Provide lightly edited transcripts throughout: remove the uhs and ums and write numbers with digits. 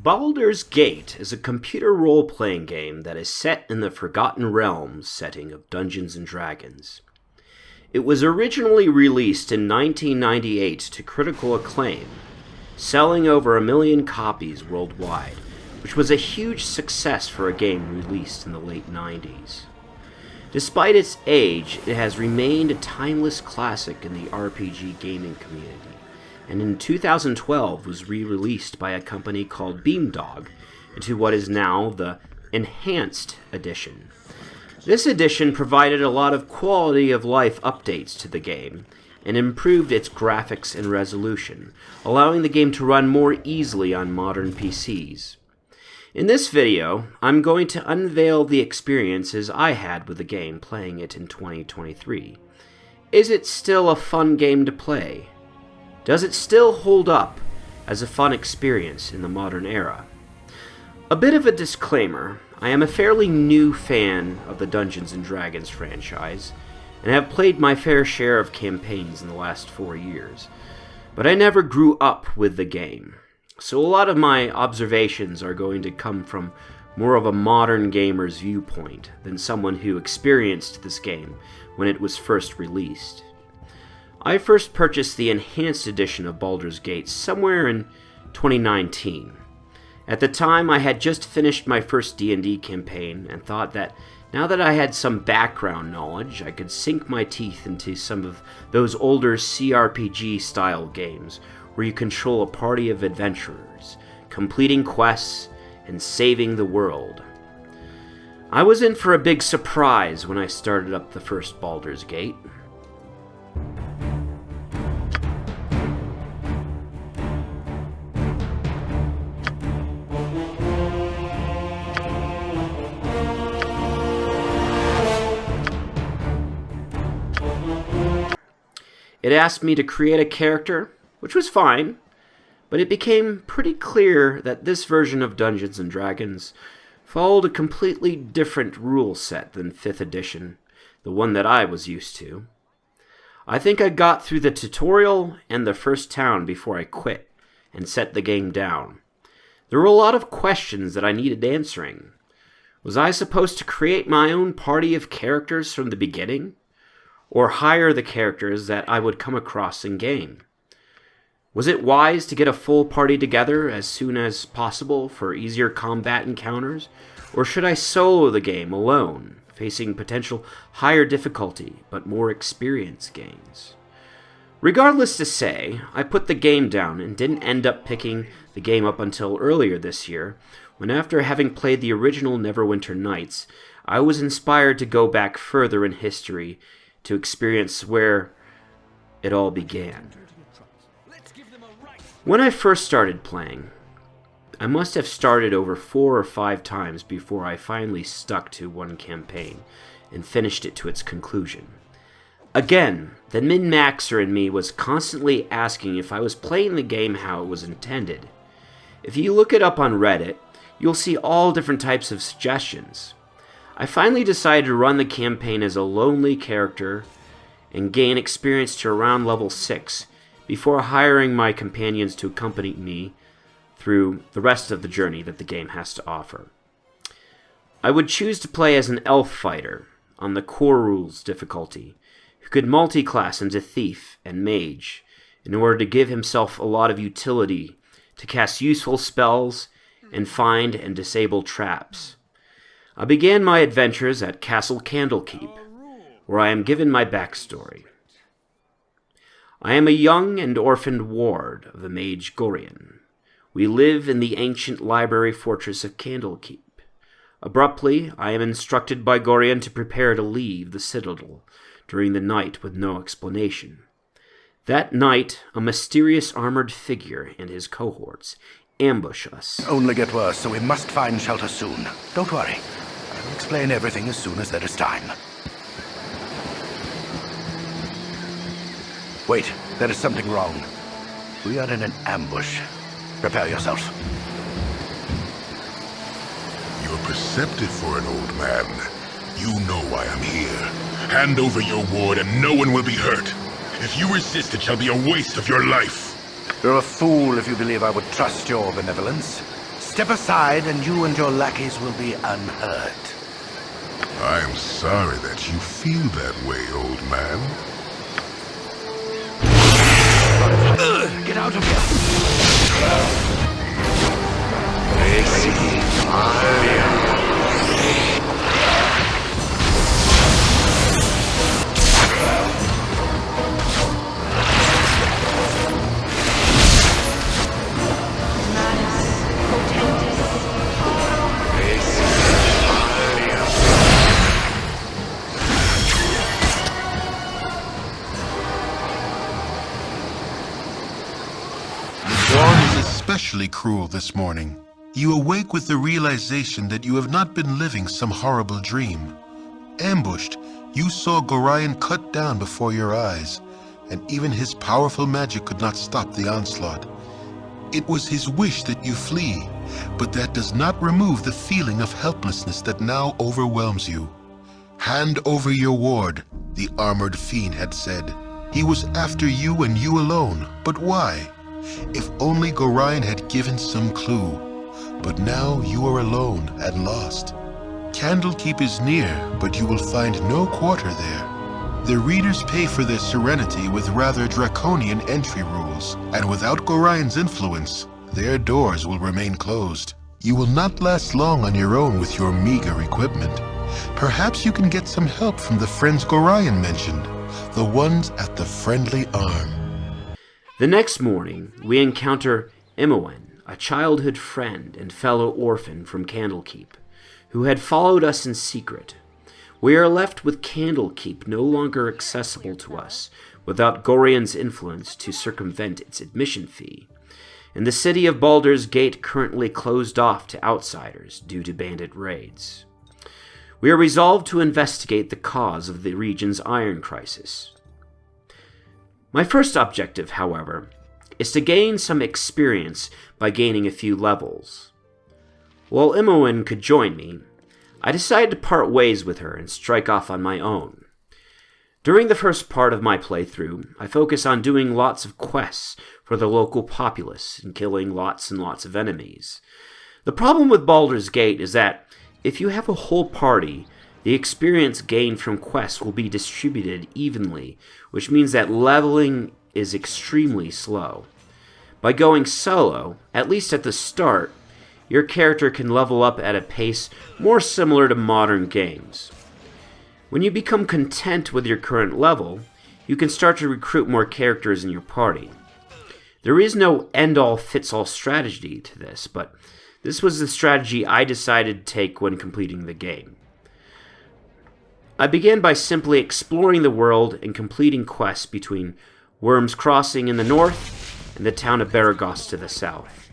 Baldur's Gate is a computer role-playing game that is set in the Forgotten Realms setting of Dungeons & Dragons. It was originally released in 1998 to critical acclaim, selling over 1 million copies worldwide, which was a huge success for a game released in the late 90s. Despite its age, it has remained a timeless classic in the RPG gaming community, and in 2012 was re-released by a company called Beamdog into what is now the Enhanced Edition. This edition provided a lot of quality-of-life updates to the game and improved its graphics and resolution, allowing the game to run more easily on modern PCs. In this video, I'm going to unveil the experiences I had with the game playing it in 2023. Is it still a fun game to play? Does it still hold up as a fun experience in the modern era? A bit of a disclaimer, I am a fairly new fan of the Dungeons & Dragons franchise, and have played my fair share of campaigns in the last 4 years, but I never grew up with the game, so a lot of my observations are going to come from more of a modern gamer's viewpoint than someone who experienced this game when it was first released. I first purchased the Enhanced Edition of Baldur's Gate somewhere in 2019. At the time, I had just finished my first D&D campaign and thought that now that I had some background knowledge, I could sink my teeth into some of those older CRPG-style games where you control a party of adventurers, completing quests and saving the world. I was in for a big surprise when I started up the first Baldur's Gate. It asked me to create a character, which was fine, but it became pretty clear that this version of Dungeons & Dragons followed a completely different rule set than 5th edition, the one that I was used to. I think I got through the tutorial and the first town before I quit and set the game down. There were a lot of questions that I needed answering. Was I supposed to create my own party of characters from the beginning? Or hire the characters that I would come across in game? Was it wise to get a full party together as soon as possible for easier combat encounters? Or should I solo the game alone, facing potential higher difficulty but more experience gains? Regardless to say, I put the game down and didn't end up picking the game up until earlier this year, when after having played the original Neverwinter Nights, I was inspired to go back further in history to experience where it all began. When I first started playing, I must have started over 4 or 5 times before I finally stuck to one campaign and finished it to its conclusion. Again, the min-maxer in me was constantly asking if I was playing the game how it was intended. If you look it up on Reddit, you'll see all different types of suggestions. I finally decided to run the campaign as a lonely character and gain experience to around level 6 before hiring my companions to accompany me through the rest of the journey that the game has to offer. I would choose to play as an elf fighter on the core rules difficulty, who could multi-class into thief and mage in order to give himself a lot of utility to cast useful spells and find and disable traps. I began my adventures at Castle Candlekeep, where I am given my backstory. I am a young and orphaned ward of the mage Gorian. We live in the ancient library fortress of Candlekeep. Abruptly, I am instructed by Gorian to prepare to leave the citadel during the night with no explanation. That night, a mysterious armored figure and his cohorts ambush us. Only get worse, so we must find shelter soon. Don't worry. I'll explain everything as soon as there is time. Wait, there is something wrong. We are in an ambush. Prepare yourself. You're perceptive for an old man. You know why I'm here. Hand over your ward and no one will be hurt. If you resist, it shall be a waste of your life. You're a fool if you believe I would trust your benevolence. Step aside and you and your lackeys will be unhurt. I'm sorry that you feel that way, old man. Get out of here! Especially cruel this morning. You awake with the realization that you have not been living some horrible dream. Ambushed, you saw Gorion cut down before your eyes, and even his powerful magic could not stop the onslaught. It was his wish that you flee, but that does not remove the feeling of helplessness that now overwhelms you. Hand over your ward, the armored fiend had said. He was after you and you alone, but why? If only Gorion had given some clue. But now you are alone and lost. Candlekeep is near, but you will find no quarter there. The readers pay for their serenity with rather draconian entry rules, and without Gorion's influence, their doors will remain closed. You will not last long on your own with your meager equipment. Perhaps you can get some help from the friends Gorion mentioned, the ones at the Friendly Arm. The next morning, we encounter Imoen, a childhood friend and fellow orphan from Candlekeep, who had followed us in secret. We are left with Candlekeep no longer accessible to us without Gorion's influence to circumvent its admission fee, and the city of Baldur's Gate currently closed off to outsiders due to bandit raids. We are resolved to investigate the cause of the region's iron crisis. My first objective, however, is to gain some experience by gaining a few levels. While Imoen could join me, I decided to part ways with her and strike off on my own. During the first part of my playthrough, I focus on doing lots of quests for the local populace and killing lots and lots of enemies. The problem with Baldur's Gate is that if you have a whole party, the experience gained from quests will be distributed evenly, which means that leveling is extremely slow. By going solo, at least at the start, your character can level up at a pace more similar to modern games. When you become content with your current level, you can start to recruit more characters in your party. There is no end-all fits-all strategy to this, but this was the strategy I decided to take when completing the game. I began by simply exploring the world and completing quests between Worm's Crossing in the north and the town of Baragos to the south.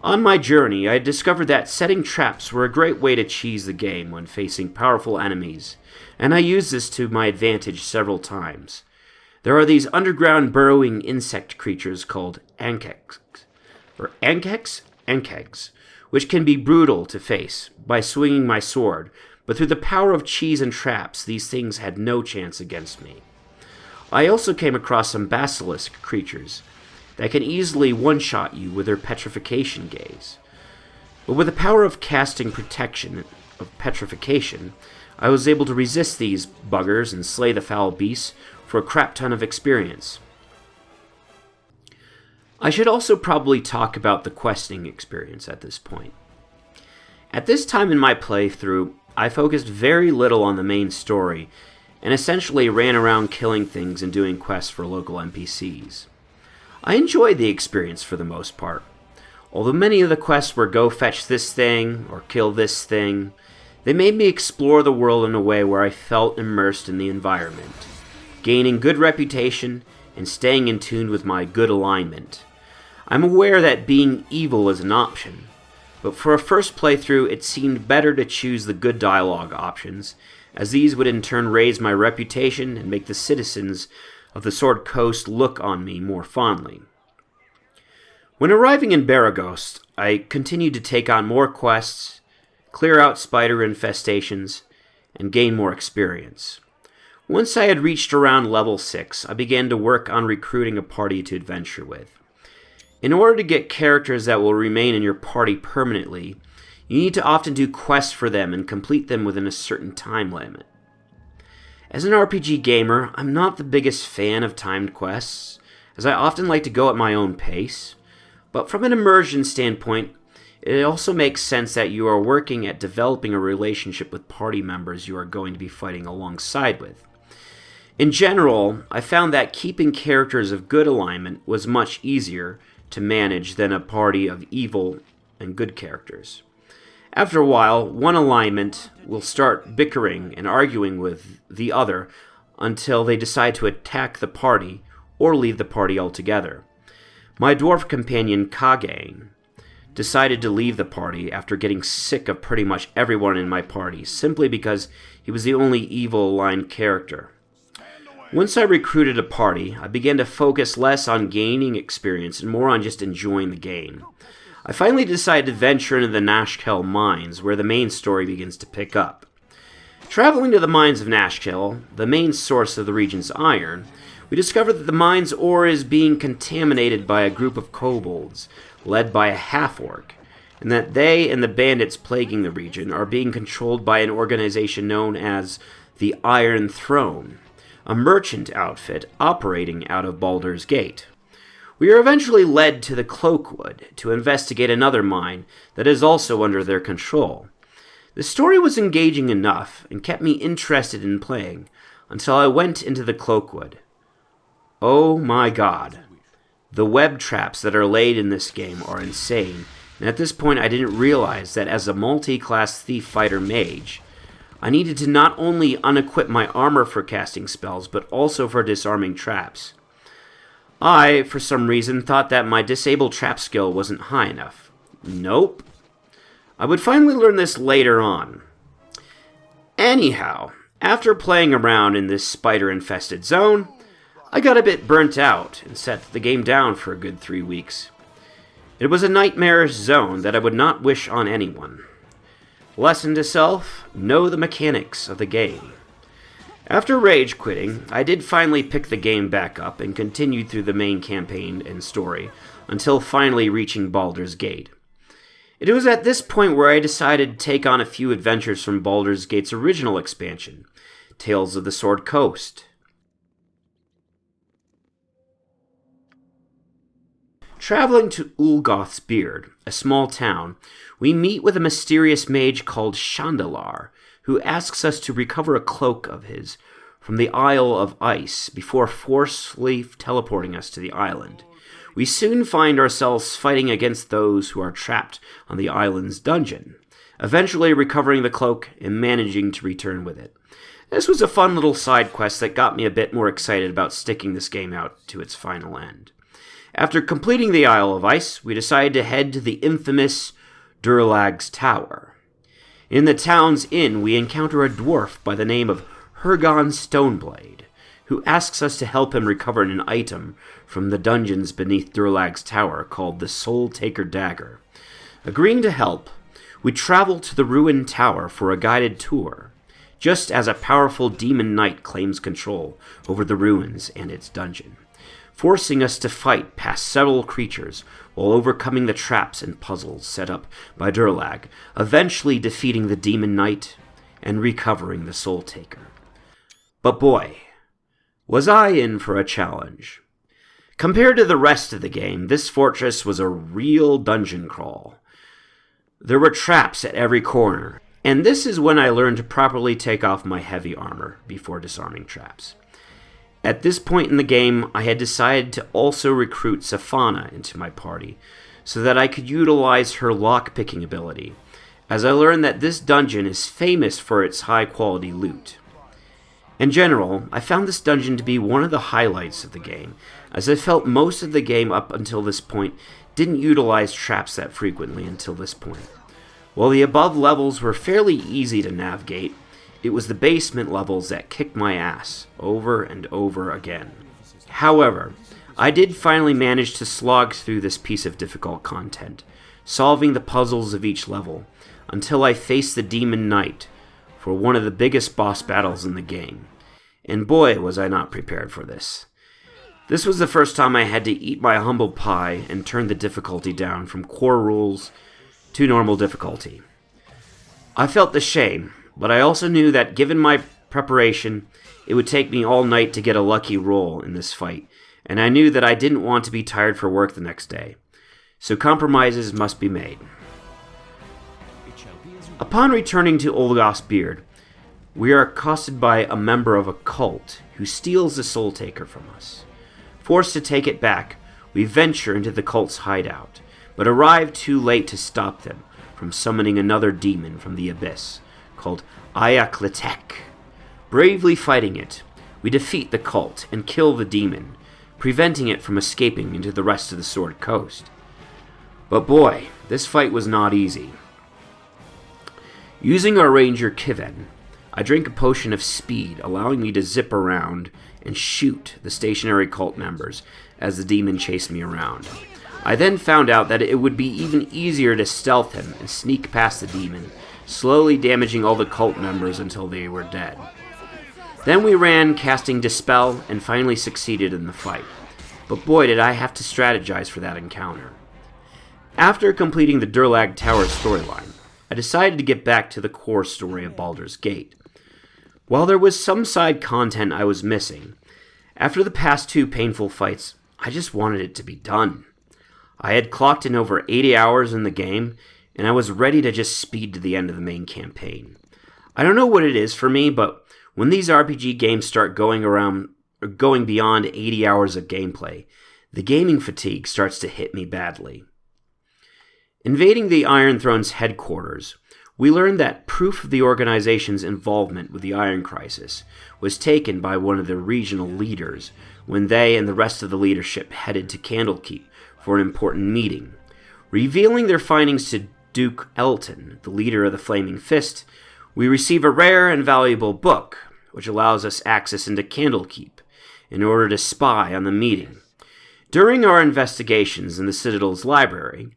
On my journey, I discovered that setting traps were a great way to cheese the game when facing powerful enemies, and I used this to my advantage several times. There are these underground burrowing insect creatures called ankegs, which can be brutal to face by swinging my sword, but through the power of cheese and traps, these things had no chance against me. I also came across some basilisk creatures that can easily one-shot you with their petrification gaze. But with the power of casting protection of petrification, I was able to resist these buggers and slay the foul beasts for a crap ton of experience. I should also probably talk about the questing experience at this point. At this time in my playthrough, I focused very little on the main story, and essentially ran around killing things and doing quests for local NPCs. I enjoyed the experience for the most part. Although many of the quests were go fetch this thing or kill this thing, they made me explore the world in a way where I felt immersed in the environment, gaining good reputation and staying in tune with my good alignment. I'm aware that being evil is an option, but for a first playthrough it seemed better to choose the good dialogue options, as these would in turn raise my reputation and make the citizens of the Sword Coast look on me more fondly. When arriving in Baragos, I continued to take on more quests, clear out spider infestations, and gain more experience. Once I had reached around level 6, I began to work on recruiting a party to adventure with. In order to get characters that will remain in your party permanently, you need to often do quests for them and complete them within a certain time limit. As an RPG gamer, I'm not the biggest fan of timed quests, as I often like to go at my own pace, but from an immersion standpoint, it also makes sense that you are working at developing a relationship with party members you are going to be fighting alongside with. In general, I found that keeping characters of good alignment was much easier to manage than a party of evil and good characters. After a while, one alignment will start bickering and arguing with the other until they decide to attack the party or leave the party altogether. My dwarf companion Kage decided to leave the party after getting sick of pretty much everyone in my party, simply because he was the only evil-aligned character. Once I recruited a party, I began to focus less on gaining experience and more on just enjoying the game. I finally decided to venture into the Nashkel mines, where the main story begins to pick up. Traveling to the mines of Nashkel, the main source of the region's iron, we discover that the mine's ore is being contaminated by a group of kobolds, led by a half-orc, and that they and the bandits plaguing the region are being controlled by an organization known as the Iron Throne, a merchant outfit operating out of Baldur's Gate. We are eventually led to the Cloakwood to investigate another mine that is also under their control. The story was engaging enough and kept me interested in playing until I went into the Cloakwood. Oh my god. The web traps that are laid in this game are insane, and at this point I didn't realize that as a multi-class thief fighter mage, I needed to not only unequip my armor for casting spells, but also for disarming traps. I, for some reason, thought that my disable trap skill wasn't high enough. Nope. I would finally learn this later on. Anyhow, after playing around in this spider-infested zone, I got a bit burnt out and set the game down for a good 3 weeks. It was a nightmarish zone that I would not wish on anyone. Lesson to self, know the mechanics of the game. After rage quitting, I did finally pick the game back up and continued through the main campaign and story, until finally reaching Baldur's Gate. It was at this point where I decided to take on a few adventures from Baldur's Gate's original expansion, Tales of the Sword Coast. Traveling to Ulgoth's Beard, a small town, we meet with a mysterious mage called Chandalar, who asks us to recover a cloak of his from the Isle of Ice before forcefully teleporting us to the island. We soon find ourselves fighting against those who are trapped on the island's dungeon, eventually recovering the cloak and managing to return with it. This was a fun little side quest that got me a bit more excited about sticking this game out to its final end. After completing the Isle of Ice, we decided to head to the infamous Durlag's Tower. In the town's inn, we encounter a dwarf by the name of Hergon Stoneblade, who asks us to help him recover an item from the dungeons beneath Durlag's Tower called the Soul Taker Dagger. Agreeing to help, we travel to the ruined tower for a guided tour, just as a powerful demon knight claims control over the ruins and its dungeon, forcing us to fight past several creatures while overcoming the traps and puzzles set up by Durlag, eventually defeating the demon knight and recovering the Soul Taker. But boy, was I in for a challenge. Compared to the rest of the game, this fortress was a real dungeon crawl. There were traps at every corner, and this is when I learned to properly take off my heavy armor before disarming traps. At this point in the game, I had decided to also recruit Safana into my party, so that I could utilize her lock-picking ability, as I learned that this dungeon is famous for its high-quality loot. In general, I found this dungeon to be one of the highlights of the game, as I felt most of the game up until this point didn't utilize traps that frequently until this point. While the above levels were fairly easy to navigate, it was the basement levels that kicked my ass over and over again. However, I did finally manage to slog through this piece of difficult content, solving the puzzles of each level, until I faced the Demon Knight for one of the biggest boss battles in the game. And boy, was I not prepared for this. This was the first time I had to eat my humble pie and turn the difficulty down from core rules to normal difficulty. I felt the shame, but I also knew that given my preparation, it would take me all night to get a lucky roll in this fight, and I knew that I didn't want to be tired for work the next day. So compromises must be made. Upon returning to Olga's beard, we are accosted by a member of a cult who steals the Soul Taker from us. Forced to take it back, we venture into the cult's hideout, but arrive too late to stop them from summoning another demon from the abyss, called Ayakletek. Bravely fighting it, we defeat the cult and kill the demon, preventing it from escaping into the rest of the Sword Coast. But boy, this fight was not easy. Using our ranger Kiven, I drink a potion of speed, allowing me to zip around and shoot the stationary cult members as the demon chased me around. I then found out that it would be even easier to stealth him and sneak past the demon, slowly damaging all the cult members until they were dead. Then we ran casting Dispel and finally succeeded in the fight. But boy, did I have to strategize for that encounter. After completing the Durlag Tower storyline, I decided to get back to the core story of Baldur's Gate. While there was some side content I was missing, after the past 2 painful fights, I just wanted it to be done. I had clocked in over 80 hours in the game, and I was ready to just speed to the end of the main campaign. I don't know what it is for me, but when these RPG games start going beyond 80 hours of gameplay, the gaming fatigue starts to hit me badly. Invading the Iron Throne's headquarters, we learned that proof of the organization's involvement with the Iron Crisis was taken by one of the regional leaders when they and the rest of the leadership headed to Candlekeep for an important meeting. Revealing their findings to Duke Elton, the leader of the Flaming Fist, we receive a rare and valuable book, which allows us access into Candlekeep in order to spy on the meeting. During our investigations in the Citadel's library,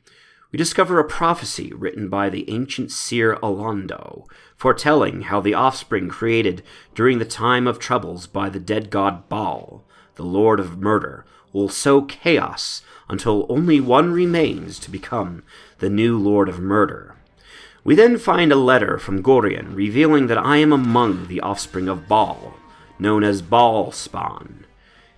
we discover a prophecy written by the ancient seer Alondo, foretelling how the offspring created during the time of troubles by the dead god Baal, the lord of murder, will sow chaos until only one remains to become the new lord of murder. We then find a letter from Gorian revealing that I am among the offspring of Baal, known as Baal Spawn.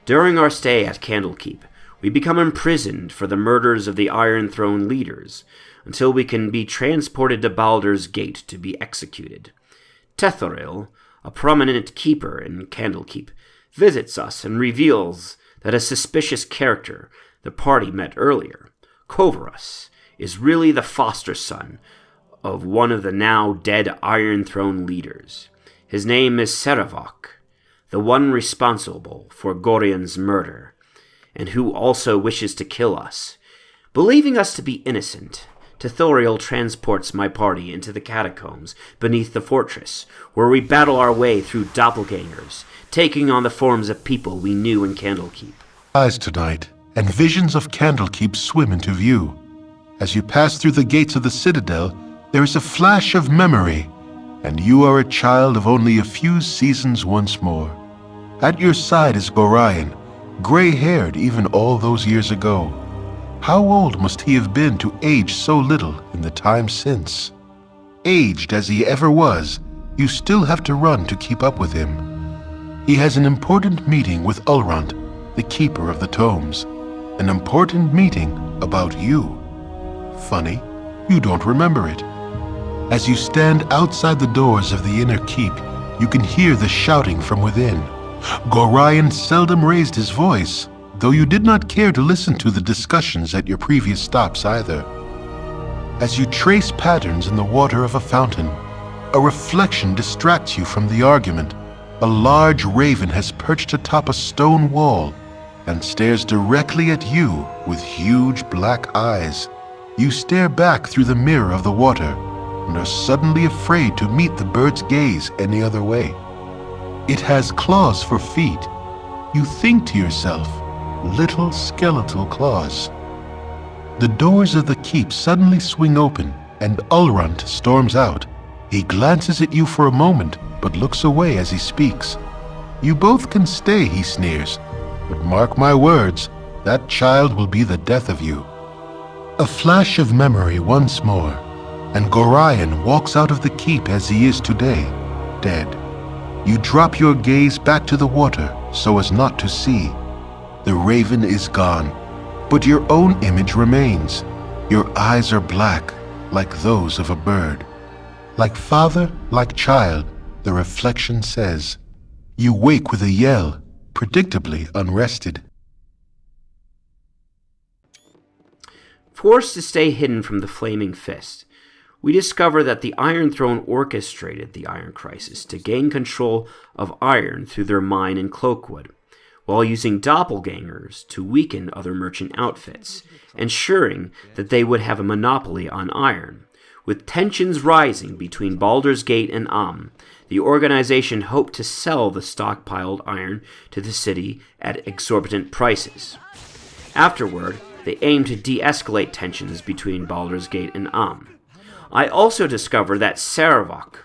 During our stay at Candlekeep, we become imprisoned for the murders of the Iron Throne leaders, until we can be transported to Baldur's Gate to be executed. Tethoril, a prominent keeper in Candlekeep, visits us and reveals that a suspicious character the party met earlier, Kovarus, is really the foster son of one of the now dead Iron Throne leaders. His name is Seravok, the one responsible for Gorian's murder, and who also wishes to kill us. Believing us to be innocent, Tethoriel transports my party into the catacombs beneath the fortress, where we battle our way through doppelgangers, taking on the forms of people we knew in Candlekeep. Eyes tonight, and visions of Candlekeep swim into view. As you pass through the gates of the Citadel, there is a flash of memory, and you are a child of only a few seasons once more. At your side is Gorion, gray-haired even all those years ago. How old must he have been to age so little in the time since? Aged as he ever was, you still have to run to keep up with him. He has an important meeting with Ulrond, the keeper of the tomes. An important meeting about you. Funny, you don't remember it. As you stand outside the doors of the inner keep, you can hear the shouting from within. Gorion seldom raised his voice, though you did not care to listen to the discussions at your previous stops either. As you trace patterns in the water of a fountain, a reflection distracts you from the argument. A large raven has perched atop a stone wall and stares directly at you with huge black eyes. You stare back through the mirror of the water and are suddenly afraid to meet the bird's gaze any other way. It has claws for feet. You think to yourself, little skeletal claws. The doors of the keep suddenly swing open, and Ulrond storms out. He glances at you for a moment, but looks away as he speaks. You both can stay, he sneers, but mark my words, that child will be the death of you. A flash of memory once more, and Gorion walks out of the keep as he is today, dead. You drop your gaze back to the water so as not to see. The raven is gone, but your own image remains. Your eyes are black, like those of a bird. Like father, like child, the reflection says. You wake with a yell, predictably unrested. Forced to stay hidden from the Flaming Fist, we discover that the Iron Throne orchestrated the Iron Crisis to gain control of Iron through their mine in Cloakwood, while using doppelgangers to weaken other merchant outfits, ensuring that they would have a monopoly on iron. With tensions rising between Baldur's Gate and the organization hoped to sell the stockpiled iron to the city at exorbitant prices. Afterward, they aimed to de-escalate tensions between Baldur's Gate and I also discovered that Saravok,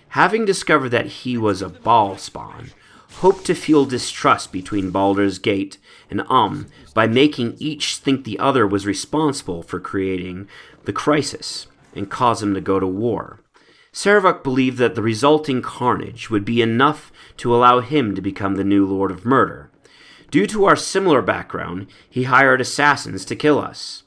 having discovered that he was a Baal spawn, hoped to fuel distrust between Baldur's Gate and by making each think the other was responsible for creating the crisis and cause him to go to war. Saravok believed that the resulting carnage would be enough to allow him to become the new Lord of Murder. Due to our similar background, he hired assassins to kill us.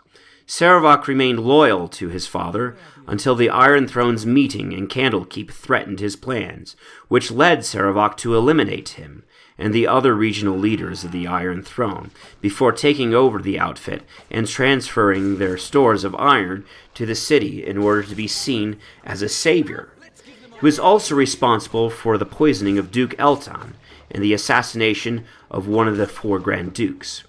Saravok remained loyal to his father until the Iron Throne's meeting and Candlekeep threatened his plans, which led Saravok to eliminate him and the other regional leaders of the Iron Throne before taking over the outfit and transferring their stores of iron to the city in order to be seen as a savior. He was also responsible for the poisoning of Duke Elton and the assassination of one of the 4 Grand Dukes.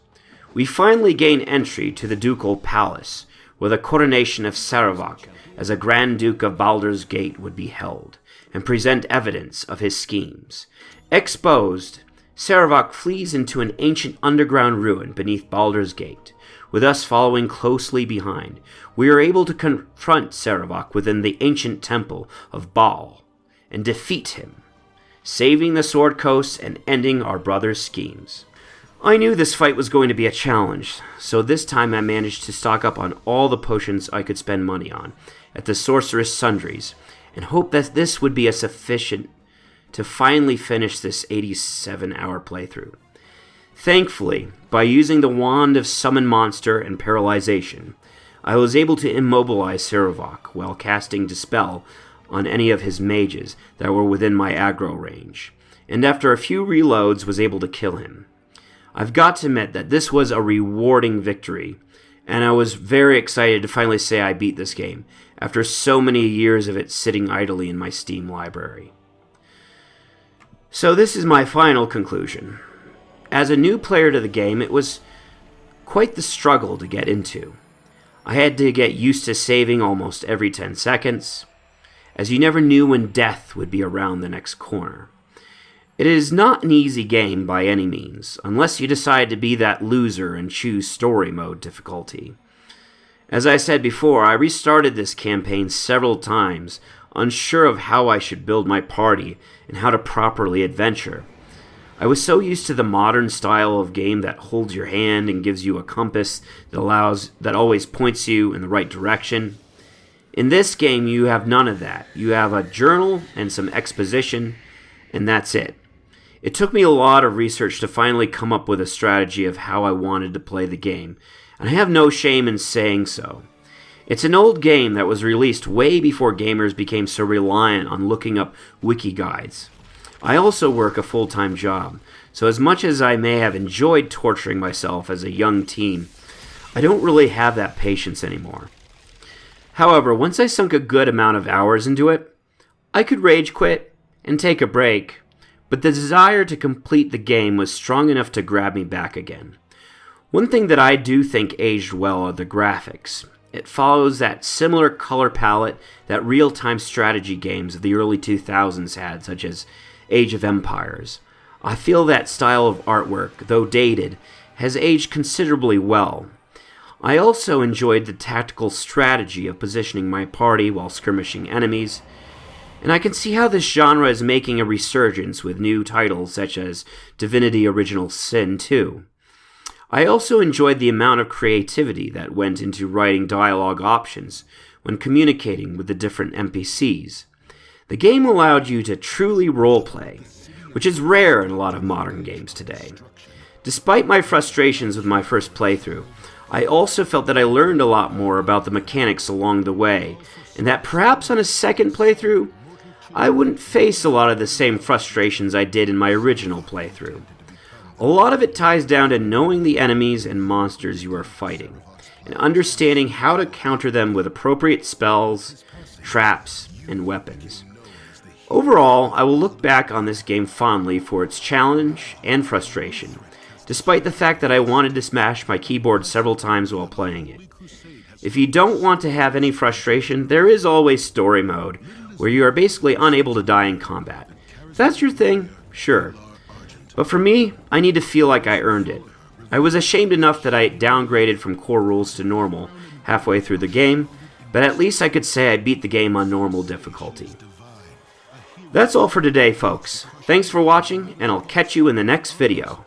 We finally gain entry to the Ducal Palace, where the coronation of Saravok as a Grand Duke of Baldur's Gate would be held, and present evidence of his schemes. Exposed, Saravok flees into an ancient underground ruin beneath Baldur's Gate. With us following closely behind, we are able to confront Saravok within the ancient temple of Baal, and defeat him, saving the Sword Coast and ending our brother's schemes. I knew this fight was going to be a challenge, so this time I managed to stock up on all the potions I could spend money on at the Sorceress Sundries, and hoped that this would be sufficient to finally finish this 87-hour playthrough. Thankfully, by using the Wand of Summon Monster and Paralyzation, I was able to immobilize Saravok while casting Dispel on any of his mages that were within my aggro range, and after a few reloads was able to kill him. I've got to admit that this was a rewarding victory, and I was very excited to finally say I beat this game, after so many years of it sitting idly in my Steam library. So this is my final conclusion. As a new player to the game, it was quite the struggle to get into. I had to get used to saving almost every 10 seconds, as you never knew when death would be around the next corner. It is not an easy game by any means, unless you decide to be that loser and choose story mode difficulty. As I said before, I restarted this campaign several times, unsure of how I should build my party and how to properly adventure. I was so used to the modern style of game that holds your hand and gives you a compass that always points you in the right direction. In this game, you have none of that. You have a journal and some exposition, and that's it. It took me a lot of research to finally come up with a strategy of how I wanted to play the game, and I have no shame in saying so. It's an old game that was released way before gamers became so reliant on looking up wiki guides. I also work a full-time job, so as much as I may have enjoyed torturing myself as a young teen, I don't really have that patience anymore. However, once I sunk a good amount of hours into it, I could rage quit and take a break, but the desire to complete the game was strong enough to grab me back again. One thing that I do think aged well are the graphics. It follows that similar color palette that real-time strategy games of the early 2000s had, such as Age of Empires. I feel that style of artwork, though dated, has aged considerably well. I also enjoyed the tactical strategy of positioning my party while skirmishing enemies, and I can see how this genre is making a resurgence with new titles such as Divinity Original Sin 2. I also enjoyed the amount of creativity that went into writing dialogue options when communicating with the different NPCs. The game allowed you to truly roleplay, which is rare in a lot of modern games today. Despite my frustrations with my first playthrough, I also felt that I learned a lot more about the mechanics along the way, and that perhaps on a second playthrough, I wouldn't face a lot of the same frustrations I did in my original playthrough. A lot of it ties down to knowing the enemies and monsters you are fighting, and understanding how to counter them with appropriate spells, traps, and weapons. Overall, I will look back on this game fondly for its challenge and frustration, despite the fact that I wanted to smash my keyboard several times while playing it. If you don't want to have any frustration, there is always story mode, where you are basically unable to die in combat. If that's your thing, sure. But for me, I need to feel like I earned it. I was ashamed enough that I downgraded from core rules to normal halfway through the game, but at least I could say I beat the game on normal difficulty. That's all for today, folks. Thanks for watching, and I'll catch you in the next video.